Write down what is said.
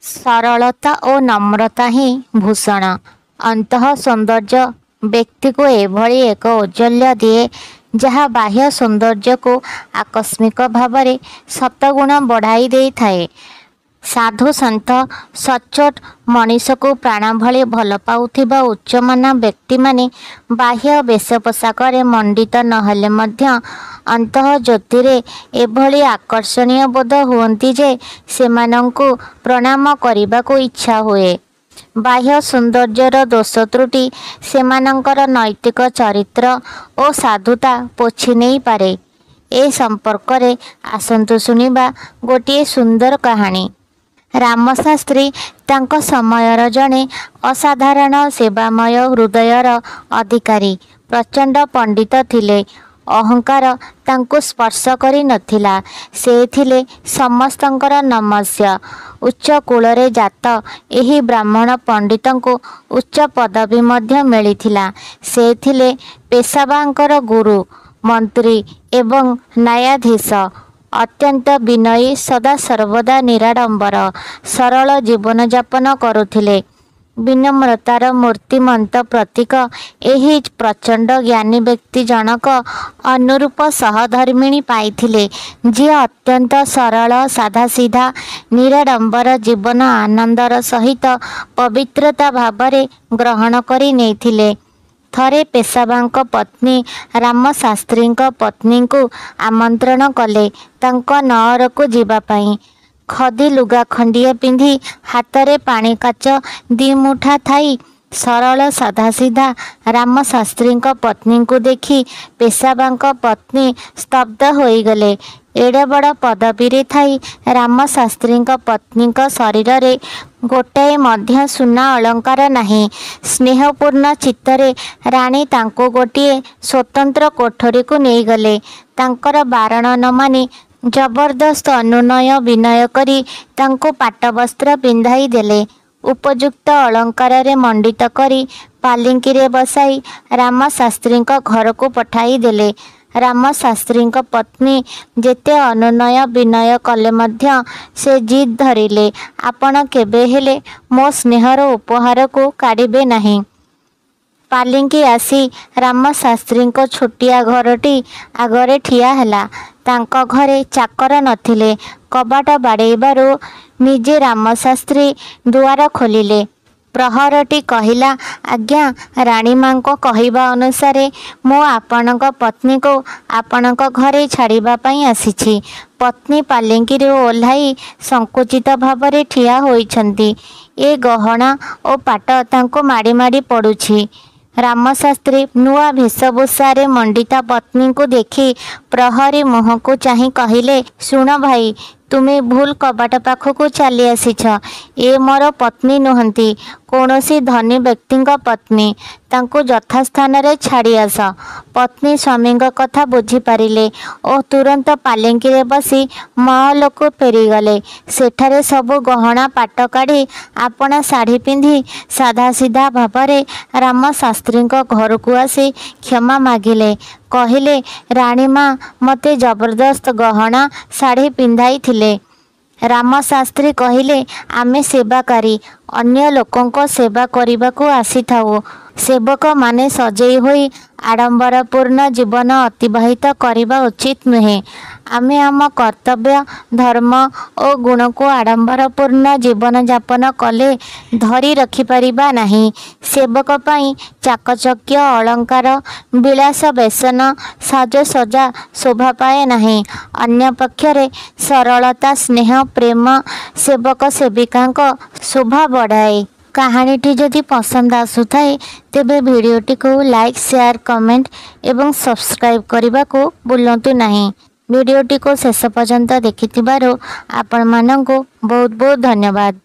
सरलता और नम्रता ही भूषण। अंतः सौंदर्य व्यक्ति को एभली एक औज्ज्वल्य दिए जहाँ बाह्य सौंदर्य को आकस्मिक भाव में शतगुण बढ़ाई दे थाए। साधु सन्थ सचोट मनीष को प्राण भली भल पाउथिबा उच्चमान व्यक्ति माने बाह्य वेश पोशाक मंडित नहेले मध्य अंतः ज्योतिरे एभली आकर्षणीय बोध हुअन्ति जे सेमानंकु प्रणाम करने को इच्छा हुए। बाह्य सौंदर्यर दोष त्रुटि सेमानंकर नैतिक चरित्र और साधुता पोछि नहीं पारे। ए संपर्क रे आसंतु सुनिबा गोटे सुंदर कहानी। रामशास्त्री तांको समयर जड़े असाधारण सेवामय हृदयर अधिकारी प्रचंड पंडित थिले। अहंकार तांको स्पर्श करी नथिला। से थिले समस्तंकर नमस्य। उच्च कुलरे जात एही ब्राह्मण पंडितंको उच्च पदवी मध्य मिलिथिला। से थिले पेशावांकर गुरु मंत्री एवं न्यायाधीश। अत्यंत विनयी सदा सर्वदा निराडंबर सरल जीवन यापन करुथिले। विनम्रतार मूर्तिमंत प्रतीक एही प्रचंड ज्ञानी व्यक्ति जनक अनुरूप सहधर्मिणी पाइथिले, जी अत्यंत सरल साधासीधा निराडंबर जीवन आनंदर सहित पवित्रता भावरे ग्रहण करि नेथिले। थरे पेशावांक पत्नी रामशास्त्री पत्नी को आमंत्रण कले तांको नअर को जीवा पाई। खदी लुगा खंडिए पिंधि हाथरे पानी काच दी मुठा थाई सरल साधासीधा रामशास्त्री पत्नी को देखी पेशावांक पत्नी स्तब्ध होईगले। एड़े बड़ पदवी रे थाई रामशास्त्री पत्नी शरीर रे गोटाए मध्य सुना अलंकार नहीं। स्नेहपूर्ण चित्तरे राणी तांको गोटिए स्वतंत्र कोठरी को नहीं गले। तांकर बारण न मानी जबरदस्त अनुनय विनय करी तांको पाट वस्त्र पिंधाई देले। उपयुक्त अलंकार रे मंडित करी पालिंकी रे बसाई रामशास्त्री घर को पठाई देले। रामशास्त्री पत्नी जेते अनुनय विनय कले मध्य से जिद धरिले, आपण केबे हेले मो स्नेहर उपहार को काढ़े नहीं। पालिंकी आसी रामशास्त्री छोटिया घरटी आगरे ठिया हैला। तांको घरे चाकर नथिले। कबाट बाड़ेबारु निजे रामशास्त्री दुआर खोलिले। प्रहरटी कहिला, आज्ञा राणी मां को कहिबा अनुसारे मो आपणक पत्नी को आपणक घरे छाड़िबा पई आसीछि। पत्नी पालिंकी रे ओल्हाई संकुचित भावरे ठिया होइछंती। ए गहना ओ पाट तांको माड़ी माड़ी पड़ुछि। रामशास्त्री नुआ भेषभूषारे मंडिता पत्नी को देखी प्रहरी मुह को चाही कहिले, सुण भाई, तुम्हें भूल कबाट पाखक चली आसीछ। ए मोर पत्नी नुहंती, कौनसी धनी व्यक्ति पत्नी। तांको यथास्थान रे छाड़ी आस। पत्नी स्वामी कथा बुझी पारिले और तुरंत पालिंकी रे बसी महल को फेरीगले। सेठारे सबु गहना पाट काढ़ी आपणा शाढ़ी पिंधि साधा सीधा भावरे रामशास्त्री घर को आसी क्षमा मागिले। कहिले, राणी माँ मते जबरदस्त गहना शाढ़ी पिंधाई थिले। रामशास्त्री कहिले, आमे सेवाकारी अन्य लोकों सेवा करने को आसी थाओ। सेवक माने सजेई होई आडंबरपूर्ण जीवन अतिबाहित करने उचित नुहे। आमे आम कर्तव्य धर्म और गुण को आडंबरपूर्ण जीवन यापन कले धरी रखिपारिबा नहीं। सेवक पाई चाकचक्य अलंकार विलास व्यसन साजसजा शोभा पाए नहीं। अन्य पक्षरे सरलता स्नेह प्रेम सेवक सेविका शोभा बढ़ाए। कहानीटी जदि पसंद आसुथाए तेबे भिडियोटी को लाइक शेयर कमेंट एवं सब्सक्राइब करने को भूलंतु नहीं। भिडियोटी को शेष पर्यंत देखिथिबारु आपण मानंकु बहुत बहुत धन्यवाद।